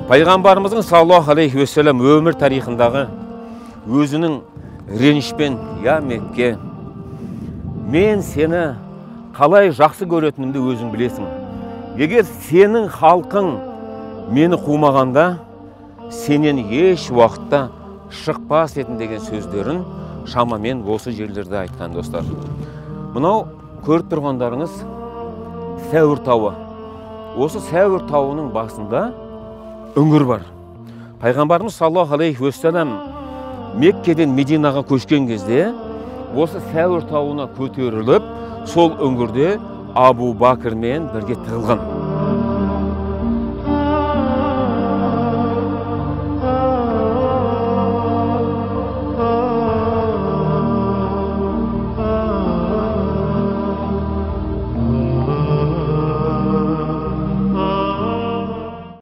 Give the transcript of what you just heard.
Пайғамбарымыздың саллаллаху алейхи уассалам өмір тарихындағы өзінің ренішпен, я Мекке, мен сені қалай жақсы көретінімді өзің білесің. Егер сенің халқың мені қумағанда, сенен еш уақытта шықпас етін деген сөздерін шамамен осы жерлерде айтқан достар. Мынау көріп тұрғандарыңыз Сәуір тауы. Осы Сәуір тауының басында үңгір бар. Пайғамбарымыз саллаллаху алейхи уассалам Меккеден Мединаға көшкен кезде осы Сәуір тауына көтеріліп, сол үңгірде Абу Бакырмен бірге тығылған.